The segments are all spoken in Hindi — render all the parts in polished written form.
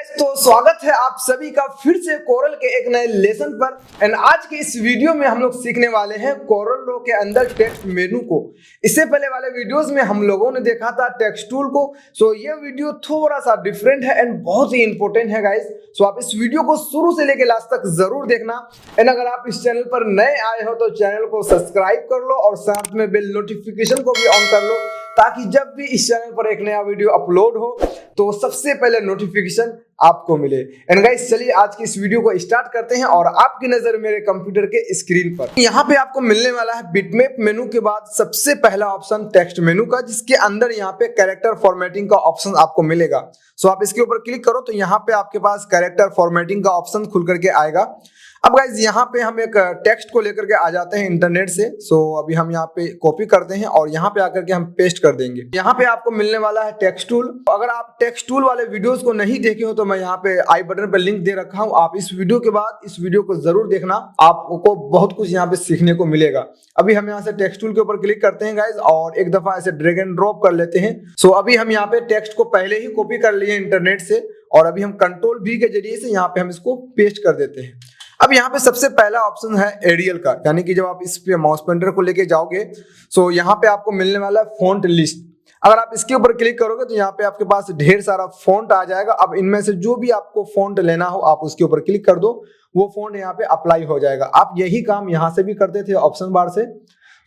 गाइस, तो स्वागत है आप सभी का फिर से कोरल के एक नए लेसन पर। एंड आज के इस वीडियो में हम लोग सीखने वाले हैं कोरल ड्रॉ के अंदर टेक्स्ट मेनू को। इससे पहले वाले वीडियोस में हम लोगों ने देखा था टेक्स्ट टूल को। सो ये वीडियो थोड़ा सा डिफरेंट है एंड बहुत ही इंपॉर्टेंट है गाइस। सो आप इस वीडियो को शुरू से लेकर लास्ट तक जरूर देखना। एंड अगर आप इस चैनल पर नए आए हो तो चैनल को सब्सक्राइब कर लो और साथ में बेल नोटिफिकेशन को भी ऑन कर लो, ताकि जब भी इस चैनल पर एक नया वीडियो अपलोड हो तो सबसे पहले नोटिफिकेशन आपको मिले। एंड गाइस, चलिए आज की इस वीडियो को स्टार्ट करते हैं। और आपकी नजर मेरे कंप्यूटर के स्क्रीन पर यहाँ पे आपको मिलने वाला है बिटमैप मेनू के बाद सबसे पहला ऑप्शन टेक्स्ट मेनू का, जिसके अंदर यहाँ पे कैरेक्टर फॉर्मेटिंग का ऑप्शन आपको मिलेगा। सो आप इसके ऊपर क्लिक करो तो यहाँ पे आपके पास कैरेक्टर फॉर्मेटिंग का ऑप्शन खुल करके आएगा। अब गाइज यहाँ पे हम एक टेक्स्ट को लेकर के आ जाते हैं इंटरनेट से। सो अभी हम यहाँ पे कॉपी करते हैं और यहाँ पे आकर के हम पेस्ट कर देंगे। यहाँ पे आपको मिलने वाला है टेक्स्ट टूल। अगर आप टेक्स्ट टूल वाले वीडियोस को नहीं देखे हो तो मैं यहाँ पे आई बटन पे लिंक दे रखा हूँ। आप इस वीडियो के बाद इस वीडियो को जरूर देखना, आपको बहुत कुछ यहाँ पे सीखने को मिलेगा। अभी हम यहाँ से टेक्स्ट टूल के ऊपर क्लिक करते हैं गाइज और एक दफा ऐसे ड्रैग एंड ड्रॉप कर लेते हैं। सो अभी हम यहाँ पे टेक्स्ट को पहले ही कॉपी कर लिए इंटरनेट से और अभी हम कंट्रोल V के जरिए से यहाँ पे हम इसको पेस्ट कर देते हैं। अब यहाँ पे सबसे पहला ऑप्शन है एरियल का, यानी कि जब आप इस पे माउस पॉइंटर को लेके जाओगे सो यहाँ पे आपको मिलने वाला है फॉन्ट लिस्ट। अगर आप इसके ऊपर क्लिक करोगे तो यहाँ पे आपके पास ढेर सारा फॉन्ट आ जाएगा। अब इनमें से जो भी आपको फॉन्ट लेना हो आप उसके ऊपर क्लिक कर दो, वो फॉन्ट यहाँ पे अप्लाई हो जाएगा। आप यही काम यहाँ से भी करते थे ऑप्शन बार से।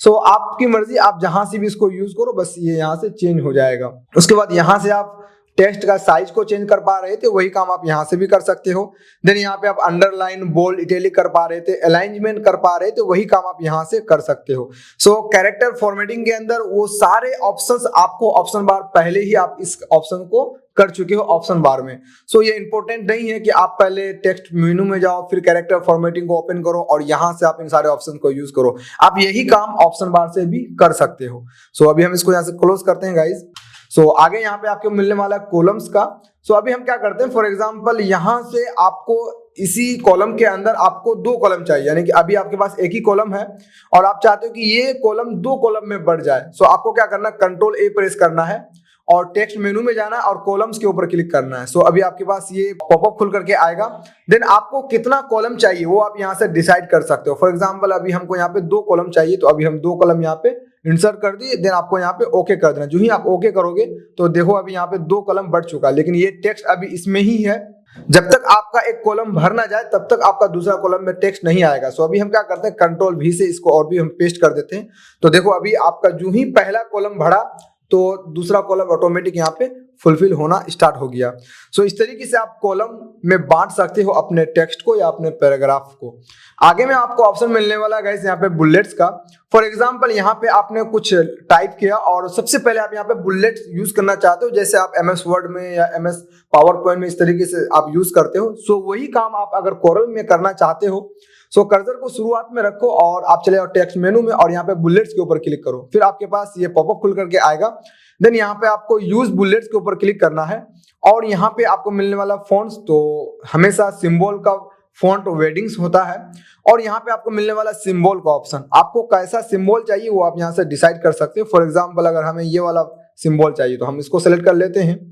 सो आपकी मर्जी, आप जहां से भी इसको यूज करो, बस ये यहाँ से चेंज हो जाएगा। उसके बाद यहाँ से आप टेक्स्ट का साइज को चेंज कर पा रहे थे, वही काम आप यहाँ से भी कर सकते हो। देन यहाँ पे आप अंडरलाइन, बोल्ड, इटैलिक कर पा रहे थे, अलाइनमेंट कर पा रहे थे, वही काम आप यहाँ से कर सकते हो। सो कैरेक्टर फॉर्मेटिंग के अंदर वो सारे ऑप्शंस आपको ऑप्शन बार पहले ही आप इस ऑप्शन को कर चुके हो ऑप्शन बार में। सो ये इंपॉर्टेंट नहीं है कि आप पहले टेक्स्ट मेनू में जाओ फिर कैरेक्टर फॉर्मेटिंग को ओपन करो और यहाँ से आप इन सारे ऑप्शन को यूज करो। आप यही काम ऑप्शन बार से भी कर सकते हो। सो अभी हम इसको यहाँ से क्लोज करते हैं गाइज। सो आगे यहाँ पे आपको मिलने वाला है कॉलम्स का। सो अभी हम क्या करते हैं, फॉर एग्जांपल यहाँ से आपको इसी कॉलम के अंदर आपको दो कॉलम चाहिए, यानी कि अभी आपके पास एक ही कॉलम है और आप चाहते हो कि ये कॉलम दो कॉलम में बढ़ जाए। सो आपको क्या करना है, कंट्रोल A प्रेस करना है और टेक्स्ट मेनू में जाना है और कॉलम्स के ऊपर क्लिक करना है। सो अभी आपके पास ये पॉपअप खुल करके आएगा। देन आपको कितना कॉलम चाहिए वो आप यहाँ से डिसाइड कर सकते हो। फॉर एग्जांपल अभी हमको यहाँ पे दो कॉलम चाहिए, तो अभी हम दो कॉलम यहाँ पे इंसर्ट कर दिए। देन आपको यहाँ पे ओके कर देना। जो ही आप ओके करोगे तो देखो अभी यहाँ पे दो कॉलम बढ़ चुका है, लेकिन ये टेक्स्ट अभी इसमें ही है। जब तक आपका एक कॉलम भर ना जाए तब तक आपका दूसरा कॉलम में टेक्स्ट नहीं आएगा। सो अभी हम क्या करते हैं, कंट्रोल V से इसको और भी हम पेस्ट कर देते हैं। तो देखो अभी आपका जो ही पहला कॉलम भरा तो दूसरा कॉलम ऑटोमेटिक यहाँ पे फुलफिल होना स्टार्ट हो गया। सो इस तरीके से आप कॉलम में बांट सकते हो अपने टेक्स्ट को या अपने पैराग्राफ को। आगे में आपको ऑप्शन मिलने वाला है गाइस यहाँ पे बुलेट्स का। फॉर एग्जांपल यहाँ पे आपने कुछ टाइप किया और सबसे पहले आप यहाँ पे बुलेट्स यूज करना चाहते हो, जैसे आप MS वर्ड में या MS पावर पॉइंट में इस तरीके से आप यूज करते हो। सो वही काम आप अगर कोरल में करना चाहते हो सो कर्सर को शुरुआत में रखो और आप चले जाओ टेक्स्ट मेनू में और यहाँ पे बुलेट्स के ऊपर क्लिक करो। फिर आपके पास ये पॉपअप खुल करके आएगा। देन यहाँ पे आपको यूज बुलेट्स के ऊपर क्लिक करना है और यहाँ पे आपको मिलने वाला फॉन्ट्स, तो हमेशा सिंबल का फॉन्ट वेडिंग्स होता है और यहाँ पे आपको मिलने वाला सिंबल का ऑप्शन, आपको कैसा सिंबल चाहिए वो आप यहाँ से डिसाइड कर सकते हो। फॉर एग्जांपल अगर हमें ये वाला सिंबल चाहिए तो हम इसको सेलेक्ट कर लेते हैं।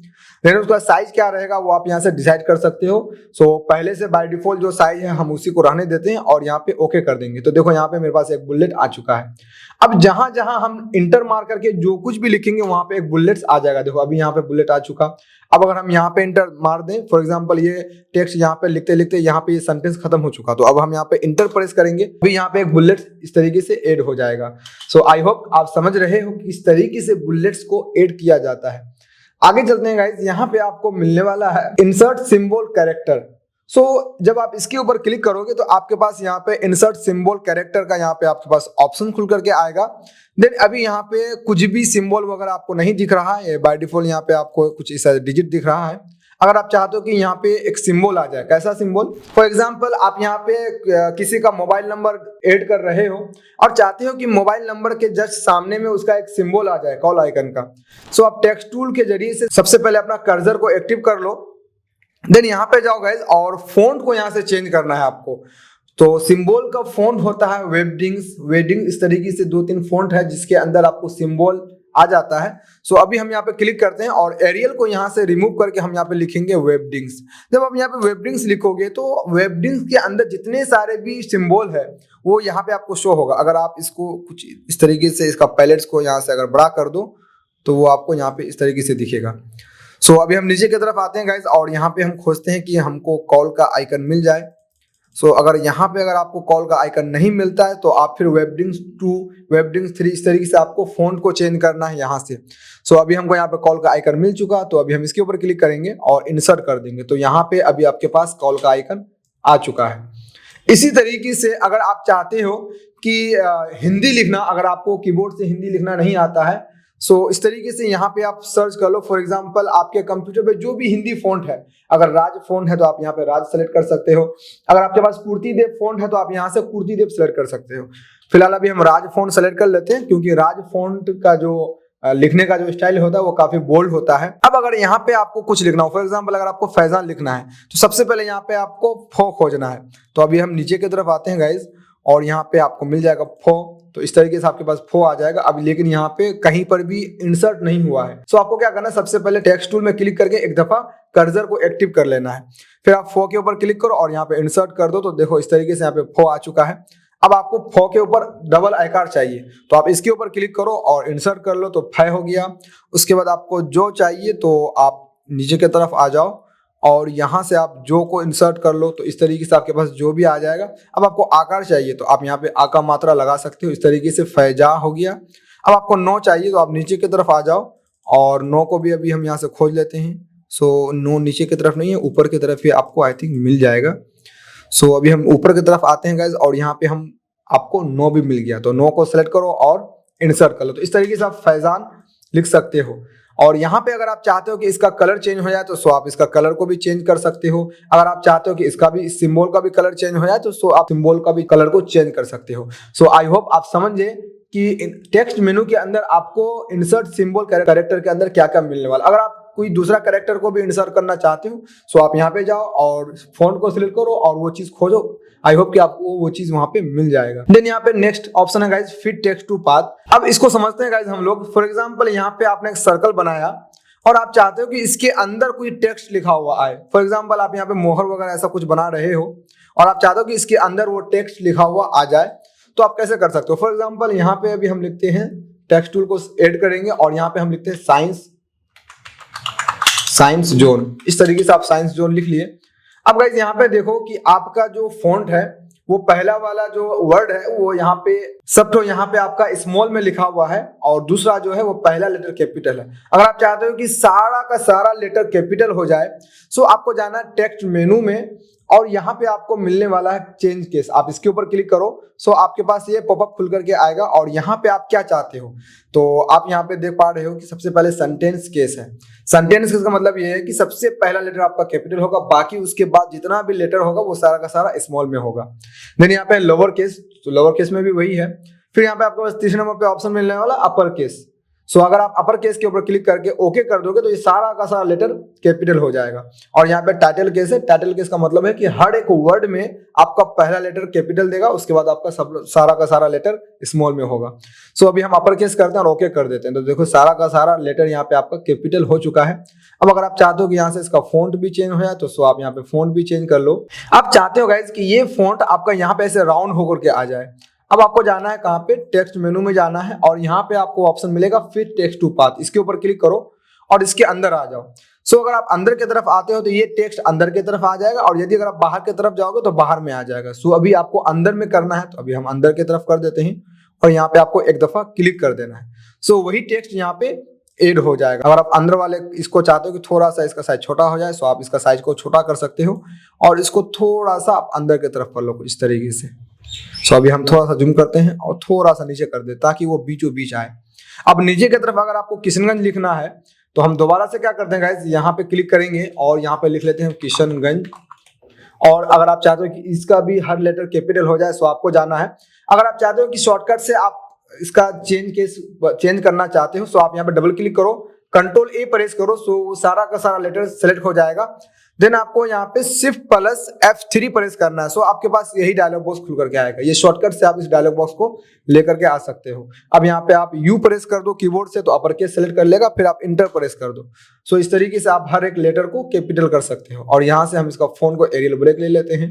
देन उसका साइज क्या रहेगा वो आप यहाँ से डिसाइड कर सकते हो। सो पहले से बाय डिफॉल्ट जो साइज है हम उसी को रहने देते हैं और यहाँ पे ओके कर देंगे। तो देखो यहाँ पे मेरे पास एक बुलेट आ चुका है। अब जहां जहां हम इंटर मार करके जो कुछ भी लिखेंगे वहां पे एक बुलेट्स आ जाएगा। देखो अभी यहाँ पे बुलेट आ चुका। अब अगर हम यहाँ पे इंटर मार दें, फॉर एग्जांपल ये टेक्स्ट यहाँ पे लिखते लिखते यहाँ पे ये सेंटेंस खत्म हो चुका, तो अब हम यहाँ पे इंटर प्रेस करेंगे, अभी यहाँ पे एक बुलेट्स इस तरीके से ऐड हो जाएगा। सो आई होप आप समझ रहे हो कि इस तरीके से बुलेट्स को ऐड किया जाता है। आगे चलते हैं गाइस, यहाँ पे आपको मिलने वाला है इंसर्ट सिंबल कैरेक्टर। सो जब आप इसके ऊपर क्लिक करोगे तो आपके पास यहाँ पे इंसर्ट सिंबल कैरेक्टर का यहाँ पे आपके पास ऑप्शन खुल करके आएगा। देन अभी यहाँ पे कुछ भी सिंबल वगैरह आपको नहीं दिख रहा है, बाय डिफॉल्ट यहाँ पे आपको कुछ ऐसा डिजिट दिख रहा है। अगर आप चाहते हो कि यहाँ पे एक सिंबल आ जाए, कैसा सिंबल, फॉर एग्जांपल आप यहाँ पे किसी का मोबाइल नंबर ऐड कर रहे हो और चाहते हो कि मोबाइल नंबर के जस्ट सामने में उसका एक सिंबल आ जाए कॉल आइकन का। सो आप टेक्स्ट टूल के जरिए से सबसे पहले अपना कर्सर को एक्टिव कर लो। देन यहाँ पे जाओ गाइज और फॉन्ट को यहाँ से चेंज करना है आपको। तो सिंबल का फॉन्ट होता है वेडिंग, इस तरीके से 2-3 फॉन्ट है जिसके अंदर आपको सिंबल आ जाता है। सो अभी हम यहाँ पे क्लिक करते हैं और एरियल को यहाँ से रिमूव करके हम यहाँ पे लिखेंगे वेबडिंग्स। जब आप यहाँ पे वेबडिंग्स लिखोगे तो वेबडिंग्स के अंदर जितने सारे भी सिंबल है वो यहाँ पे आपको शो होगा। अगर आप इसको कुछ इस तरीके से इसका पैलेट्स को यहाँ से अगर बड़ा कर दो तो वो आपको यहाँ पे इस तरीके से दिखेगा। सो अभी हम नीचे की तरफ आते हैं गाइज और यहाँ पे हम खोजते हैं कि हमको कॉल का आइकन मिल जाए। सो अगर यहाँ पे अगर आपको कॉल का आइकन नहीं मिलता है तो आप फिर वेबडिंग्स 2 वेबडिंग्स 3 इस तरीके से आपको फ़ॉन्ट को चेंज करना है यहाँ से। सो अभी हमको यहाँ पे कॉल का आइकन मिल चुका, तो अभी हम इसके ऊपर क्लिक करेंगे और इंसर्ट कर देंगे। तो यहाँ पे अभी आपके पास कॉल का आइकन आ चुका है। इसी तरीके से अगर आप चाहते हो कि हिंदी लिखना, अगर आपको कीबोर्ड से हिंदी लिखना नहीं आता है, सो इस तरीके से यहाँ पे आप सर्च कर लो। फॉर एग्जांपल आपके कंप्यूटर पे जो भी हिंदी फ़ॉन्ट है, अगर राज फ़ॉन्ट है तो आप यहाँ पे राज सेलेक्ट कर सकते हो। अगर आपके पास कुर्तीदेव फ़ॉन्ट है तो आप यहाँ से कुर्तीदेव सेलेक्ट कर सकते हो। फिलहाल अभी हम राज फ़ॉन्ट सेलेक्ट कर लेते हैं क्योंकि राज फ़ॉन्ट का जो लिखने का जो स्टाइल होता है वो काफी बोल्ड होता है। अब अगर यहाँ पे आपको कुछ लिखना हो, फॉर एग्जांपल अगर आपको फैजान लिखना है तो सबसे पहले यहाँ पे आपको फो खोजना है। तो अभी हम नीचे की तरफ आते हैं गाइज और यहाँ पे आपको मिल जाएगा फो। तो इस तरीके से आपके पास फो आ जाएगा। अब लेकिन यहाँ पे कहीं पर भी इंसर्ट नहीं हुआ है। सो आपको क्या करना है, सबसे पहले टेक्स्ट टूल में क्लिक करके एक दफा कर्सर को एक्टिव कर लेना है। फिर आप फो के ऊपर क्लिक करो और यहाँ पे इंसर्ट कर दो। तो देखो इस तरीके से यहाँ पे फो आ चुका है। अब आपको फो के ऊपर डबल आकार चाहिए तो आप इसके ऊपर क्लिक करो और इंसर्ट कर लो, तो फै हो गया। उसके बाद आपको जो चाहिए तो आप नीचे की तरफ आ जाओ और यहाँ से आप जो को इंसर्ट कर लो। तो इस तरीके से आपके पास जो भी आ जाएगा। अब आपको आकार चाहिए तो आप यहाँ पे आ का मात्रा लगा सकते हो। इस तरीके से फैजा हो गया। अब आपको नो चाहिए तो आप नीचे की तरफ आ जाओ और नो को भी अभी हम यहाँ से खोज लेते हैं। सो नो नीचे की तरफ नहीं है, ऊपर की तरफ ही आपको आई थिंक मिल जाएगा। सो अभी हम ऊपर की तरफ आते हैं गाइज और यहाँ पे हम आपको नो भी मिल गया। तो नो को सेलेक्ट करो और इंसर्ट कर लो। तो इस तरीके से आप फैजान लिख सकते हो। और यहाँ पे अगर आप चाहते हो कि इसका कलर चेंज हो जाए तो सो आप इसका कलर को भी चेंज कर सकते हो। अगर आप चाहते हो कि इसका भी सिंबल का भी कलर चेंज हो जाए तो सो आप सिंबल का भी कलर को चेंज कर सकते हो। सो आई होप आप समझे कि टेक्स्ट मेनू के अंदर आपको इंसर्ट सिंबल कैरेक्टर के अंदर क्या क्या मिलने वाला। अगर आप कोई दूसरा कैरेक्टर को भी इंसर्ट करना चाहते हो सो आप यहाँ पे जाओ और फॉन्ट को सिलेक्ट करो और वो चीज खोजो। आई होप कि आपको वो चीज वहां पे मिल जाएगा। देन यहाँ पे नेक्स्ट ऑप्शन है guys fit text to path. अब इसको समझते हैं गाइज हम लोग। फॉर एग्जांपल यहाँ पे आपने एक सर्कल बनाया और आप चाहते हो कि इसके अंदर कोई टेक्स्ट लिखा हुआ आए। फॉर एग्जांपल आप यहाँ पे मोहर वगैरह ऐसा कुछ बना रहे हो और आप चाहते हो कि इसके अंदर वो टेक्स्ट लिखा हुआ आ जाए, तो आप कैसे कर सकते हो। फॉर एग्जांपल यहाँ पे अभी हम लिखते हैं, टेक्स्ट टूल को ऐड करेंगे और यहाँ पे हम लिखते हैं साइंस जोन। इस तरीके से आप साइंस जोन लिख लिए। अब गाइस यहाँ पे देखो कि आपका जो फॉन्ट है वो पहला वाला जो वर्ड है वो यहाँ पे सब तो यहाँ पे आपका स्मॉल में लिखा हुआ है और दूसरा जो है वो पहला लेटर कैपिटल है। अगर आप चाहते हो कि सारा का सारा लेटर कैपिटल हो जाए सो आपको जाना है टेक्स्ट मेनू में और यहाँ पे आपको मिलने वाला है चेंज केस। आप इसके ऊपर क्लिक करो सो आपके पास ये पॉपअप खुल करके आएगा और यहाँ पे आप क्या चाहते हो तो आप यहाँ पे देख पा रहे हो कि सबसे पहले सेंटेंस केस है। सेंटेंस केस का मतलब ये है कि सबसे पहला लेटर आपका कैपिटल होगा, बाकी उसके बाद जितना भी लेटर होगा वो सारा का सारा स्मॉल में होगा। देन यहाँ पे लोअर केस, तो लोअर केस में भी वही है। फिर यहाँ पे आपके पास तीसरे नंबर पे ऑप्शन मिलने वाला अपर केस। सो अगर आप अपर केस के ऊपर क्लिक करके ओके कर दोगे तो ये सारा का सारा लेटर कैपिटल हो जाएगा। और यहाँ पे टाइटल केस है। टाइटल केस का मतलब है कि हर एक वर्ड में आपका पहला लेटर कैपिटल देगा, उसके बाद आपका सब सारा का सारा लेटर स्मॉल में होगा। सो अभी हम अपर केस करते हैं और ओके कर देते हैं। तो देखो सारा का सारा लेटर यहाँ पे आपका कैपिटल हो चुका है। अब अगर आप चाहते हो कि यहाँ से इसका फॉन्ट भी चेंज हो जाए तो सो आप यहाँ पे फॉन्ट भी चेंज कर लो। आप चाहते हो गाइज कि ये फॉन्ट आपका यहाँ पे ऐसे राउंड होकर के आ जाए। अब आपको जाना है कहाँ पे, टेक्स्ट मेनू में जाना है और यहाँ पे आपको ऑप्शन मिलेगा फिट टेक्स्ट टू पाथ। इसके ऊपर क्लिक करो और इसके अंदर आ जाओ। सो अगर आप अंदर की तरफ आते हो तो ये टेक्स्ट अंदर की तरफ आ जाएगा और यदि अगर आप बाहर की तरफ जाओगे तो बाहर में आ जाएगा। सो अभी आपको अंदर में करना है तो अभी हम अंदर की तरफ कर देते हैं और यहाँ पे आपको एक दफा क्लिक कर देना है। सो वही टेक्स्ट यहाँ पे एड हो जाएगा। अगर आप अंदर वाले इसको चाहते हो कि थोड़ा सा इसका साइज छोटा हो जाए सो आप इसका साइज को छोटा कर सकते हो और इसको थोड़ा सा आप अंदर की तरफ कर लो इस तरीके से। सो अभी हम थोड़ा सा जूम करते हैं और थोड़ा सा नीचे कर दे ताकि वो बीचों बीच आए। अब नीचे की तरफ अगर आपको किशनगंज लिखना है तो हम दोबारा से क्या करते हैं गाइस, यहाँ पे क्लिक करेंगे और यहाँ पे लिख लेते हैं किशनगंज। और अगर आप चाहते हो कि इसका भी हर लेटर कैपिटल हो जाए सो आपको जाना है। अगर आप चाहते हो कि शॉर्टकट से आप इसका चेंज करना चाहते हो सो आप यहाँ पे डबल क्लिक करो, कंट्रोल ए प्रेस करो सो सारा का सारा लेटर सेलेक्ट हो जाएगा। देन आपको यहाँ पे शिफ्ट प्लस F3 प्रेस करना है। सो आपके पास यही डायलॉग बॉक्स खुल करके आएगा। ये शॉर्टकट से आप इस डायलॉग बॉक्स को लेकर के आ सकते हो। अब यहाँ पे आप U प्रेस कर दो कीबोर्ड से तो अपर केस सेलेक्ट कर लेगा, फिर आप इंटर प्रेस कर दो। सो इस तरीके से आप हर एक लेटर को कैपिटल कर सकते हो। और यहाँ से हम इसका फोन को एरियल ब्रेक ले लेते हैं।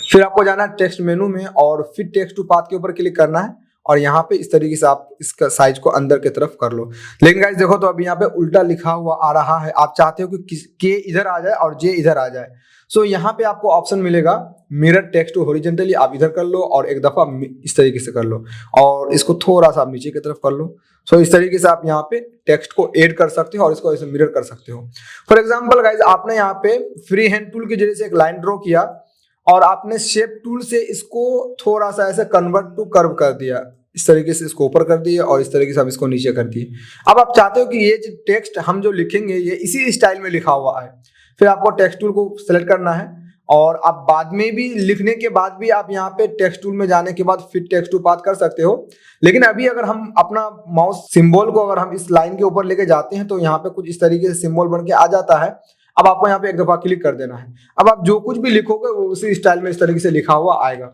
फिर आपको जाना है टेक्स्ट मेनू में और फिर टेक्स्ट टू पाथ के ऊपर क्लिक करना है और यहाँ पे इस तरीके से आप इसका साइज को अंदर की तरफ कर लो। लेकिन गाइस देखो तो अभी यहाँ पे उल्टा लिखा हुआ आ रहा है। आप चाहते हो कि के इधर आ जाए और जे इधर आ जाए। सो यहाँ पे आपको ऑप्शन मिलेगा मिरर टेक्स्ट टू हॉरिजॉन्टली, आप इधर कर लो और एक दफा इस तरीके से कर लो और इसको थोड़ा सा आप नीचे की तरफ कर लो। सो इस तरीके से आप यहाँ पे टेक्स्ट को ऐड कर सकते हो और इसको ऐसे मिरर कर सकते हो। फॉर एग्जाम्पल गाइज आपने यहाँ पे फ्री हैंड टूल के जरिए से एक लाइन ड्रॉ किया और आपने शेप टूल से इसको थोड़ा सा ऐसे कन्वर्ट टू कर्व कर दिया। इस तरीके से इसको ऊपर कर दिए और इस तरीके से हम इसको नीचे कर दिए। अब आप चाहते हो कि ये जो टेक्स्ट हम जो लिखेंगे ये इसी स्टाइल में लिखा हुआ है। फिर आपको टेक्स्ट टूल को सिलेक्ट करना है और आप बाद में भी लिखने के बाद भी आप यहाँ पे टेक्स्ट टूल में जाने के बाद फिर टेक्स्ट टू पाथ कर सकते हो। लेकिन अभी अगर हम अपना माउस सिंबल को अगर हम इस लाइन के ऊपर लेके जाते हैं तो यहाँ पे कुछ इस तरीके से सिंबल बन के आ जाता है। अब आपको यहाँ पे एक दफा क्लिक कर देना है। अब आप जो कुछ भी लिखोगे वो उसी स्टाइल में इस तरीके से लिखा हुआ आएगा।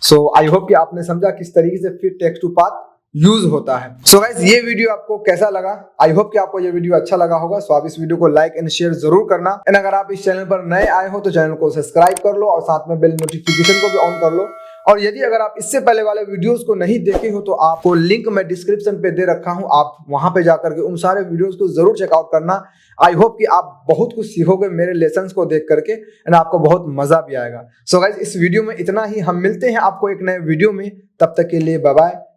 सो आई होप कि आपने समझा किस तरीके से फिर टेक्स्ट टू पाथ यूज होता है। सो गाइस ये वीडियो आपको कैसा लगा? आई होप कि आपको ये वीडियो अच्छा लगा होगा। सो आप इस वीडियो को लाइक एंड शेयर जरूर करना। एंड अगर आप इस चैनल पर नए आए हो तो चैनल को सब्सक्राइब कर लो और साथ में बेल नोटिफिकेशन को भी ऑन कर लो। और यदि अगर आप इससे पहले वाले वीडियोस को नहीं देखे हो तो आपको लिंक मैं डिस्क्रिप्शन पे दे रखा हूं, आप वहां पे जाकर के उन सारे वीडियोस को जरूर चेकआउट करना। आई होप कि आप बहुत कुछ सीखोगे मेरे लेसन्स को देख करके एंड आपको बहुत मजा भी आएगा। सो गाइस इस वीडियो में इतना ही। हम मिलते हैं आपको एक नए वीडियो में, तब तक के लिए बाय बाय,